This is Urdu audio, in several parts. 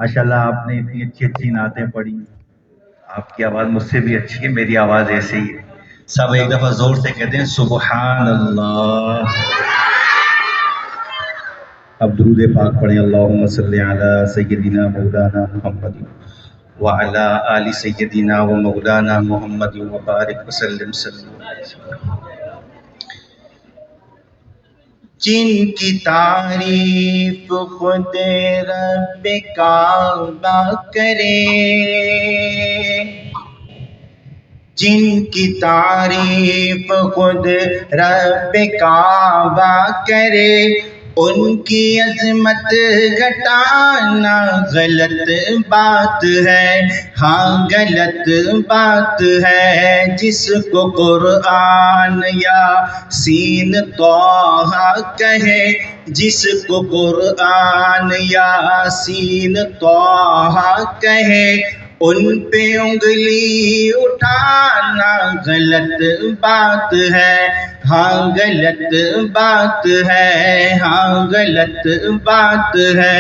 ماشاءاللہ آپ نے اتنی اچھی اچھی نعتیں پڑھی. آپ کی آواز مجھ سے بھی اچھی ہے، میری آواز ایسے ہی ہے. سب ایک دفعہ زور سے کہتے ہیں سبحان اللہ. اب درود پاک پڑھیں. اللہم صلی علی سیدنا مولانا محمد وعلی آل سیدنا و مولانا محمد وبارک وسلم. جن کی تعریف خود رب کعبہ کرے، جن کی تعریف خود رب کعبہ کرے، ان کی عظمت گھٹانا غلط بات ہے. ہاں غلط بات ہے. جس کو قرآن یا سین طٰہٰ کہے، جس کو قرآن یا سین طٰہٰ کہے، ان پہ انگلی اٹھانا غلط بات ہے. ہاں غلط بات ہے. ہاں غلط بات ہے.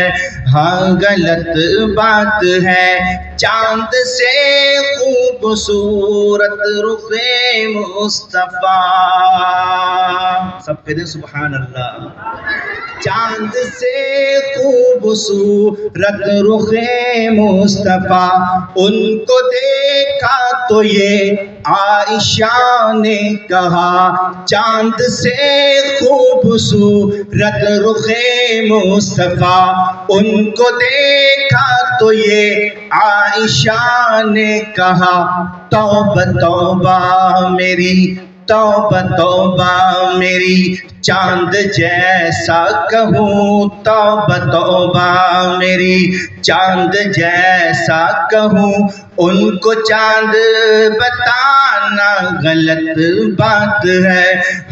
ہاں غلط بات ہے. چاند سے خوبصورت رخ مصطفیٰ، سب کہتے ہیں سبحان اللہ. چاند سے خوبصورت رخ مصطفیٰ، ان کو دیکھا تو یہ عائشہ نے کہا. چاند سے خوبصورت رخ مصطفیٰ، ان کو دیکھا تو یہ عائشہ نے کہا. توبہ توبہ میری، توبہ توبہ میری، چاند جیسا کہوں. توبہ توبہ میری، چاند جیسا کہوں. ان کو چاند بتانا غلط بات ہے.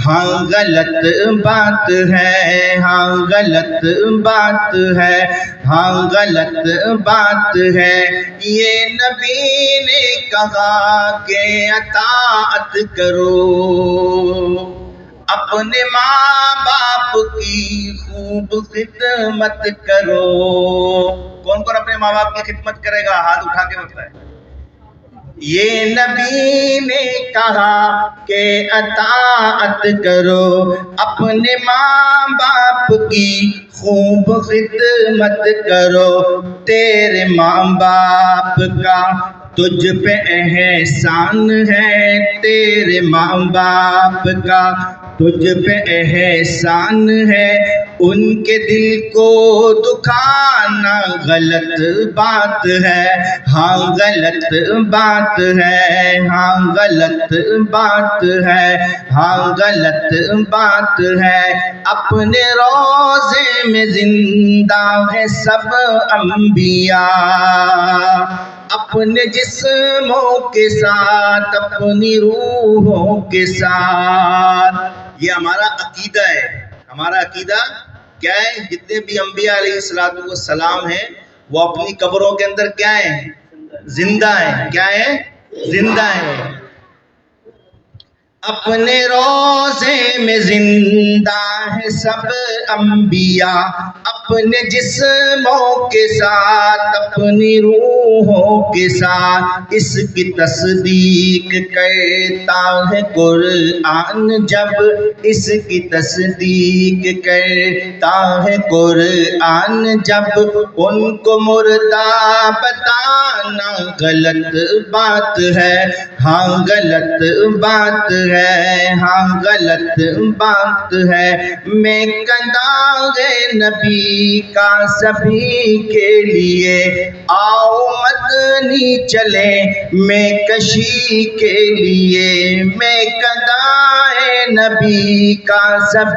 ہاں غلط بات ہے. ہاں غلط بات ہے. ہاں غلط بات ہے. یہ نبی نے کہا کہ اطاعت کرو، اپنے ماں باپ کی خوب خدمت کرو. کون کون اپنے ماں باپ کی خدمت کرے گا؟ ہاتھ اٹھا کے بتائے. یہ نبی نے کہا کہ اطاعت کرو، اپنے ماں باپ کی خوب خدمت کرو. تیرے ماں باپ کا تجھ پہ احسان ہے. تیرے ماں باپ کا تجھ پہ احسان ہے. ان کے دل کو دکھانا غلط بات ہے. ہاں غلط بات ہے. ہاں غلط بات ہے. ہاں غلط بات ہے. اپنے روضے میں زندہ ہے سب انبیاء، اپنے جسموں کے ساتھ، اپنی روحوں کے ساتھ. یہ ہمارا عقیدہ ہے. ہمارا عقیدہ کیا ہے؟ جتنے بھی انبیاء علیہ السلام ہیں وہ اپنی قبروں کے اندر کیا ہیں؟ زندہ ہیں. کیا ہے؟ زندہ ہیں. اپنے روضے میں زندہ ہے سب انبیاء، اپنے جسموں کے ساتھ، اپنی روحوں کے ساتھ. اس کی تصدیق کرتا ہے قرآن جب، اس کی تصدیق کرتا ہے قرآن جب. ان کو مردہ بتانا غلط بات ہے. ہاں غلط بات ہے. ہاں غلط بات ہے. میں کنداغ نبی کا سبھی کے لیے، آؤ مدنی چلے میں کشی کے لیے. میں کنداغ نبی کا سبھی